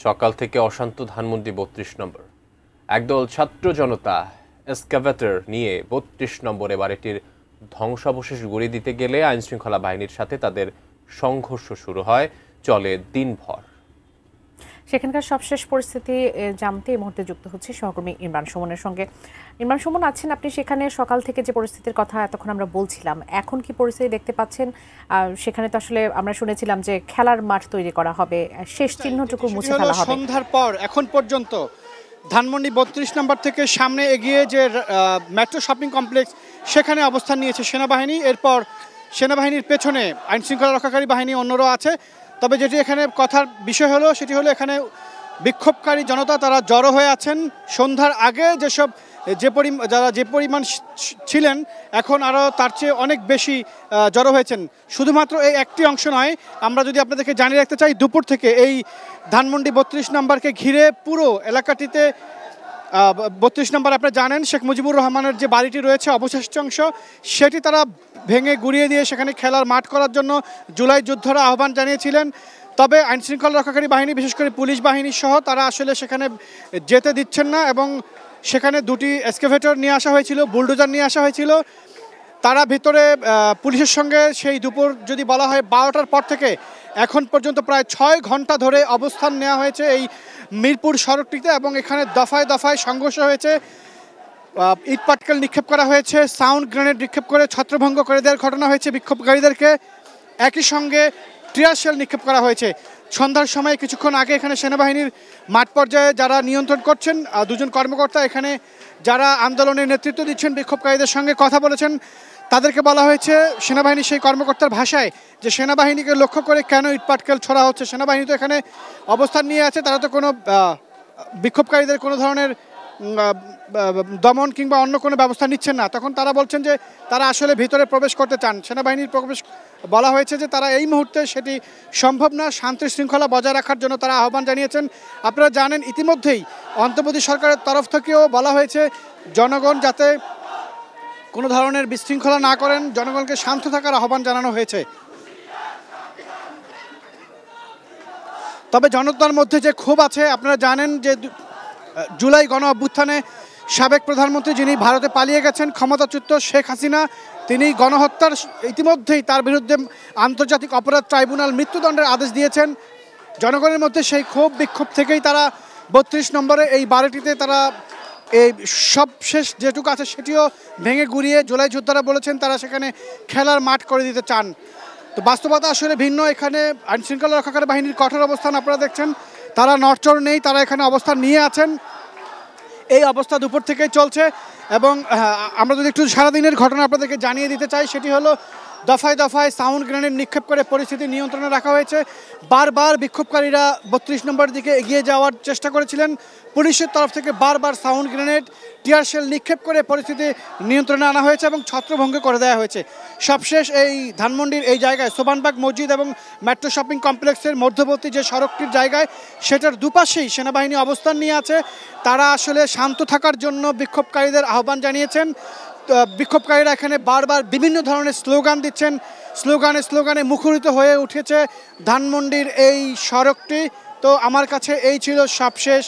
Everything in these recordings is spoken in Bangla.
সকাল থেকে অশান্ত ধানমন্ডি ৩২ নম্বর। একদল ছাত্র জনতা এক্সকাভেটর নিয়ে ৩২ নম্বরে বাড়িটির ধ্বংসাবশেষ গুঁড়িয়ে দিতে গেলে আইনশৃঙ্খলা বাহিনীর সাথে তাদের সংঘর্ষ শুরু হয়, চলে দিনভর। সেখানকার সবশেষ পরিস্থিতি জানতে এই মুহূর্তে যুক্ত হচ্ছে সহকর্মী ইমরান সুমনের সঙ্গে। ইমরান সুমন আছেন আপনি সেখানে? সকাল থেকে যে পরিস্থিতির কথা এতক্ষণ আমরা বলছিলাম, এখন কি পরিস্থিতি দেখতে পাচ্ছেন? সেখানে তো আসলে আমরা শুনেছিলাম যে খেলার মাঠ তৈরি করা হবে, শেষ চিহ্নটুকু মুছে ফেলা হবে। সন্ধ্যার পর এখন পর্যন্ত ধানমন্ডি ৩২ নম্বর থেকে সামনে এগিয়ে যে মেট্রো শপিং কমপ্লেক্স, সেখানে অবস্থান নিয়েছে সেনাবাহিনী। এরপর সেনাবাহিনীর পেছনে আইনশৃঙ্খলা রক্ষাকারী বাহিনী অন্যরাও আছে। তবে যেটি এখানে কথার বিষয় হলো সেটি হলো এখানে বিক্ষোভকারী জনতা তারা জড়ো হয়ে আছেন। সন্ধ্যার আগে যারা যে পরিমাণ ছিলেন, এখন আরও তার চেয়ে অনেক বেশি জড়ো হয়েছেন। শুধুমাত্র এই একটি অংশ নয়, আমরা যদি আপনাদেরকে জানিয়ে রাখতে চাই, দুপুর থেকে এই ধানমন্ডি ৩২ নম্বরকে ঘিরে পুরো এলাকাটিতে ৩২ নম্বর আপনারা জানেন শেখ মুজিবুর রহমানের যে বাড়িটি রয়েছে অবশিষ্ট অংশ, সেটি তারা ভেঙে গুঁড়িয়ে দিয়ে সেখানে খেলার মাঠ করার জন্য জুলাই যোদ্ধারা আহ্বান জানিয়েছিলেন। তবে আইনশৃঙ্খলা রক্ষাকারী বাহিনী, বিশেষ করে পুলিশ বাহিনী সহ, তারা আসলে সেখানে যেতে দিচ্ছেন না এবং সেখানে দুটি এক্সকাভেটর নিয়ে আসা হয়েছিল, বুলডোজার নিয়ে আসা হয়েছিল। তারা ভিতরে পুলিশের সঙ্গে সেই দুপুর যদি বলা হয় ১২টার পর থেকে এখন পর্যন্ত প্রায় ৬ ঘন্টা ধরে অবস্থান নেওয়া হয়েছে এই মিরপুর সড়কটিতে এবং এখানে দফায় দফায় সংঘর্ষ হয়েছে। ইট পাটকেল নিক্ষেপ করা হয়েছে, সাউন্ড গ্রেনেড নিক্ষেপ করে ছত্রভঙ্গ করে দেওয়ার ঘটনা হয়েছে বিক্ষোভকারীদেরকে। একই সঙ্গে টিয়ার শেল নিক্ষেপ করা হয়েছে। সন্ধ্যার সময় কিছুক্ষণ আগে এখানে সেনাবাহিনীর মাঠ পর্যায়ে যারা নিয়ন্ত্রণ করছেন দুজন কর্মকর্তা এখানে যারা আন্দোলনের নেতৃত্ব দিচ্ছেন, বিক্ষোভকারীদের সঙ্গে কথা বলেছেন। তাদেরকে বলা হয়েছে সেনাবাহিনীর সেই কর্মকর্তার ভাষায় যে সেনাবাহিনীকে লক্ষ্য করে কেন ইটপাটকেল ছোড়া হচ্ছে। সেনাবাহিনী তো এখানে অবস্থান নিয়ে আছে, তারা তো কোনো বিক্ষোভকারীদের কোনো ধরনের দমন কিংবা অন্য কোনো ব্যবস্থা নিচ্ছেন না। তখন তারা বলছেন যে তারা আসলে ভিতরে প্রবেশ করতে চান। সেনাবাহিনীর প্রবেশ বলা হয়েছে যে তারা এই মুহূর্তে সেটি সম্ভব না, শান্তি শৃঙ্খলা বজায় রাখার জন্য তারা আহ্বান জানিয়েছেন। আপনারা জানেন ইতিমধ্যেই অন্তর্বর্তী সরকারের তরফ থেকেও বলা হয়েছে জনগণ যাতে কোনো ধরনের বিশৃঙ্খলা না করেন, জনগণকে শান্ত থাকার আহ্বান জানানো হয়েছে। তবে জনতার মধ্যে যে ক্ষোভ আছে, আপনারা জানেন যে জুলাই গণ অভ্যুত্থানে সাবেক প্রধানমন্ত্রী যিনি ভারতে পালিয়ে গেছেন ক্ষমতাচ্যুত শেখ হাসিনা, তিনি গণহত্যার ইতিমধ্যেই তার বিরুদ্ধে আন্তর্জাতিক অপরাধ ট্রাইব্যুনাল মৃত্যুদণ্ডের আদেশ দিয়েছেন। জনগণের মধ্যে সেই ক্ষোভ বিক্ষোভ থেকেই তারা ৩২ নম্বরে এই বাড়িটিতে তারা এই সবশেষ যেটুকু আছে সেটিও ভেঙে গুঁড়িয়ে, জুলাই যোদ্ধারা বলেছেন তারা সেখানে খেলার মাঠ করে দিতে চান। তো বাস্তবতা আসলে ভিন্ন। এখানে আইনশৃঙ্খলা রক্ষাকারী বাহিনীর কঠোর অবস্থান আপনারা দেখছেন, তারা নড়চড় নেই, তারা এখানে অবস্থান নিয়ে আছেন। এই অবস্থা দুপুর থেকেই চলছে এবং আমরা যদি একটু সারাদিনের ঘটনা আপনাদেরকে জানিয়ে দিতে চাই, সেটি হলো দফায় দফায় সাউন্ড গ্রেনেড নিক্ষেপ করে পরিস্থিতি নিয়ন্ত্রণে রাখা হয়েছে। বারবার বিক্ষোভকারীরা ৩২ নম্বরের দিকে এগিয়ে যাওয়ার চেষ্টা করেছিলেন। পুলিশের তরফ থেকে বারবার সাউন্ড গ্রেনেড, টিয়ার শেল নিক্ষেপ করে পরিস্থিতি নিয়ন্ত্রণে আনা হয়েছে এবং ছত্রভঙ্গ করে দেওয়া হয়েছে। সবশেষ এই ধানমন্ডির এই জায়গায় সোবানবাগ মসজিদ এবং মেট্রো শপিং কমপ্লেক্সের মধ্যবর্তী যে সড়কটির জায়গায়, সেটার দুপাশেই সেনাবাহিনী অবস্থান নিয়ে আছে। তারা আসলে শান্ত থাকার জন্য বিক্ষোভকারীদের আহ্বান জানিয়েছেন। বিক্ষোভকারীরা এখানে বারবার বিভিন্ন ধরনের স্লোগান দিচ্ছেন, স্লোগানে মুখরিত হয়ে উঠেছে ধানমন্ডির এই সড়কটি। তো আমার কাছে এই ছিল সবশেষ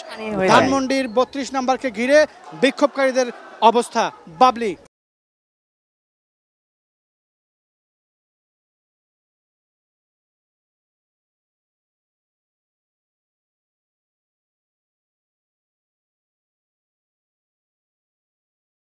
ধানমন্ডির ৩২ নম্বরকে ঘিরে বিক্ষোভকারীদের অবস্থা। বাবলি।